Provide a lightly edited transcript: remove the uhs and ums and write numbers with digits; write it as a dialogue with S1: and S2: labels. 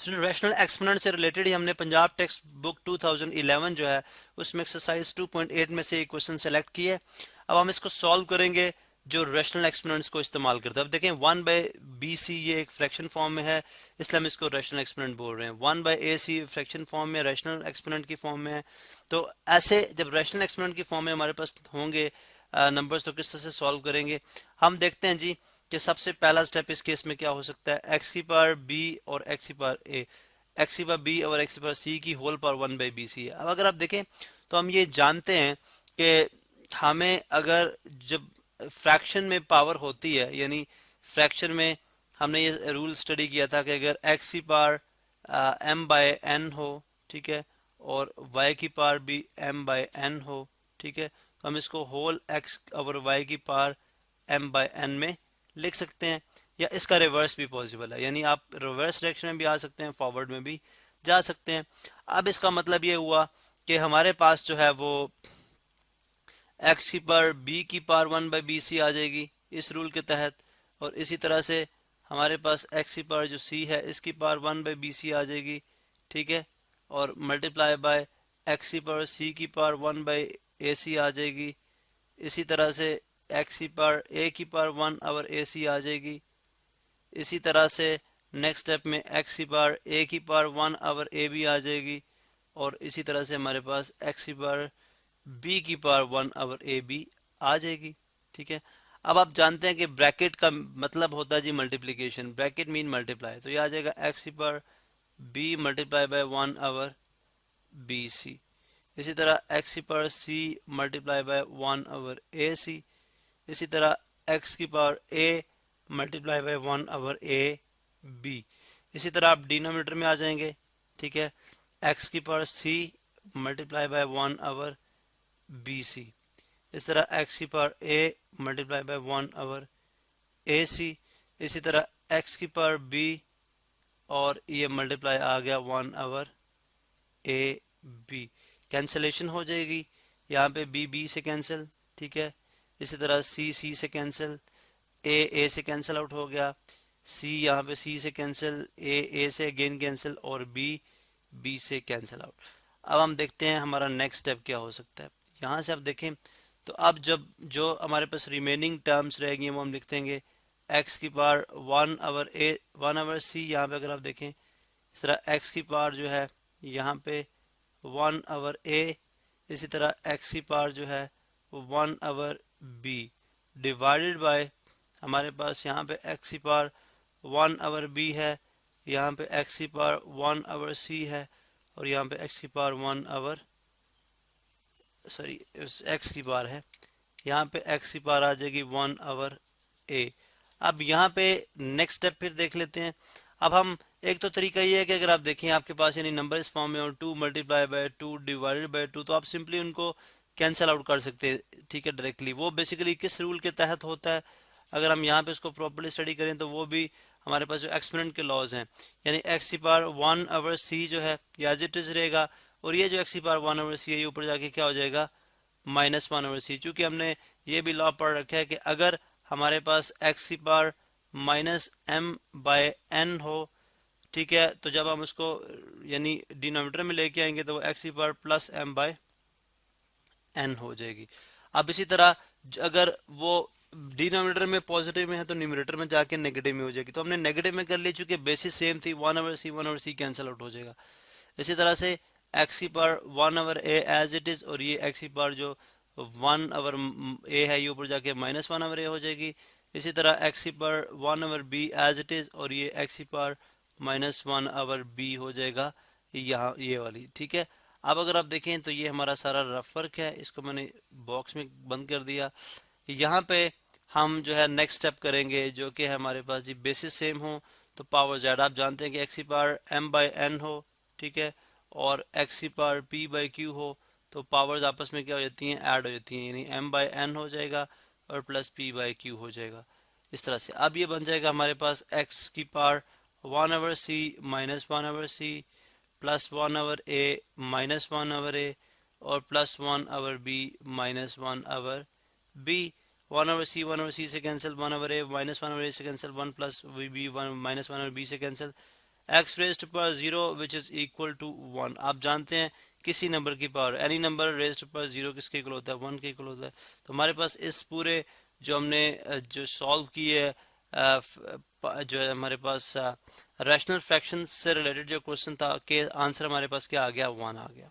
S1: Rational exponent से related ही हमने Punjab text book 2011 जो है उसमें एक्सरसाइज 2.8 में से एक क्वेश्चन सेलेक्ट किया है। अब हम इसको सॉल्व करेंगे जो रैशनल एक्सपोनेंट्स को इस्तेमाल करते हैं। अब देखें 1/BC ये एक फ्रैक्शन फॉर्म में है, इसलिए हम इसको रैशनल एक्सपोनेंट बोल रहे हैं। 1/AC फ्रैक्शन फॉर्म में, रैशनल एक्सपोनेंट की फॉर्म में है। तो ऐसे जब रैशनल एक्सपोनेंट की फॉर्म में हमारे पास होंगे नंबर्स, तो किस तरह से सॉल्व करेंगे हम देखते हैं जी कि सबसे पहला स्टेप इस केस में क्या हो सकता है। एक्स की पावर बी और एक्स की पावर ए, एक्स की पावर बी और एक्स की पावर सी की होल पावर 1/BC है। अब अगर आप देखें तो हम ये जानते हैं कि हमें अगर जब फ्रैक्शन में पावर होती है, यानी फ्रैक्शन में हमने ये रूल स्टडी किया था कि अगर एक्स की पावर m/n हो, ठीक है, और y की पावर भी m/n हो, ठीक है, तो हम इसको होल x और y की पावर m/n में लिख सकते हैं। या इसका रिवर्स भी पॉसिबल है, यानी आप रिवर्स डायरेक्शन में भी आ सकते हैं, फॉरवर्ड में भी जा सकते हैं। अब इसका मतलब ये हुआ कि हमारे पास जो है वो एक्स की पावर बी की पावर 1/BC आ जाएगी इस रूल के तहत, और इसी तरह से हमारे पास एक्स की पावर जो सी है इसकी पावर 1/BC आ जाएगी, ठीक है, और मल्टीप्लाई बाय एक्स की पावर सी की पावर 1/AC आ जाएगी। इसी तरह से एक्स की पावर ए की पावर 1/AC आ जाएगी। इसी तरह से नेक्स्ट स्टेप में एक्स की पावर ए की पावर 1/AB आ जाएगी, और इसी तरह से हमारे पास एक्स की पावर बी की पावर 1/AB आ जाएगी, ठीक है। अब आप जानते हैं कि ब्रैकेट का मतलब होता है जी मल्टीप्लिकेशन, ब्रैकेट मीन मल्टीप्लाई, तो ये आ जाएगा एक्स की power B multiply by 1/BC। इसी तरह एक्स की power C multiply by 1/AC। इसी तरह एक्स की power A multiply by 1/AB। इसी तरह आप डिनोमिनेटर में आ जाएंगे, ठीक है, एक्स की power C multiply by 1/BC। इस तरह एक्स की power A multiply by 1/AC। इसी तरह एक्स की पावर बी और ये मल्टीप्लाई आ गया 1/AB। कैंसलेशन हो जाएगी, यहाँ पे बी से कैंसिल, ठीक है। इसी तरह सी से कैंसिल, ए से कैंसिल आउट हो गया, सी यहाँ पे सी से कैंसिल, ए से अगेन कैंसिल, और बी से कैंसिल आउट। अब हम देखते हैं हमारा नेक्स्ट स्टेप क्या हो सकता है। यहाँ से आप देखें तो अब जब जो हमारे पास रिमेनिंग टर्म्स रहेंगी वो हम लिख देंगे एक्स की पावर 1/C। यहाँ पे अगर आप देखें इस तरह एक्स की पावर जो है यहाँ पे 1/A। इसी तरह एक्स की पावर जो है वो 1/B डिवाइडेड बाय हमारे पास यहाँ पे एक्स की पावर 1/B है, यहाँ पे एक्स की पावर 1/C है, और यहाँ पे एक्स की पावर एक्स की पावर है, यहाँ पे एक्स की पावर आ जाएगी 1/A। अब यहाँ पे नेक्स्ट स्टेप फिर देख लेते हैं। अब हम एक तो तरीका ये है कि अगर आप देखें आपके पास यानी नंबर इस फॉर्म में और 2 मल्टीप्लाई बाय 2 डिवाइडेड बाय 2, तो आप सिंपली उनको कैंसिल आउट कर सकते हैं, ठीक है, डायरेक्टली। वो बेसिकली किस रूल के तहत होता है, अगर हम यहाँ पे इसको प्रॉपर्ली स्टडी करें तो वो भी हमारे पास जो एक्सपोनेंट के लॉज हैं, यानी एक्स की पावर 1/C जो है ये एज इट इज रहेगा, और ये जो एक्स की पावर 1/C है ये ऊपर जाके क्या हो जाएगा -1/C। चूंकि हमने ये भी लॉ पढ़ रखा है कि अगर हमारे पास एक्स की पावर -m/n हो, ठीक है, तो जब हम उसको यानी डिनोमिनेटर में लेके आएंगे तो वो एक्स की पावर +m/n हो जाएगी। अब इसी तरह अगर वो डिनोमिनेटर में पॉजिटिव में है तो न्यूमरेटर में जाके नेगेटिव में हो जाएगी, तो हमने नेगेटिव में कर ली, चूंकि बेसिस सेम थी, 1/C कैंसिल आउट हो जाएगा। इसी तरह से एक्स की power 1/A as it is, और ये एक्स की पावर जो 1/A है ये ऊपर जाके -1/A हो जाएगी। इसी तरह एक्स की power 1/B as it is, और ये एक्स की पावर -1/B हो जाएगा यहाँ ये वाली, ठीक है। अब अगर आप देखें तो ये हमारा सारा रफ वर्क है, इसको मैंने बॉक्स में बंद कर दिया। यहाँ पे हम जो है नेक्स्ट स्टेप करेंगे जो कि है हमारे पास जी बेसिस सेम हो तो पावर जेड। आप जानते हैं कि एक्स की पावर m/n हो, ठीक है, और एक्स की पावर p/q हो, तो पावर्स आपस में क्या हो जाती हैं, ऐड हो जाती हैं, यानी m/n हो जाएगा और प्लस p/q हो जाएगा इस तरह से। अब ये बन जाएगा हमारे पास एक्स की power 1/C -1/C plus 1/A -1/A और प्लस 1/B -1/B। 1/C से कैंसिल, 1/A -1/A से कैंसिल, 1 प्लस बी -1/B से cancel, x raise to power zero which is equal to one. आप जानते हैं किसी नंबर की power, any number raise to power zero किसके इक्वल होता है, वन के इक्वल होता है। तो हमारे पास इस पूरे जो हमने जो सॉल्व की है जो है हमारे पास रैशनल फ्रैक्शन से रिलेटेड जो क्वेश्चन था, के आंसर हमारे पास क्या आ गया, वन आ गया।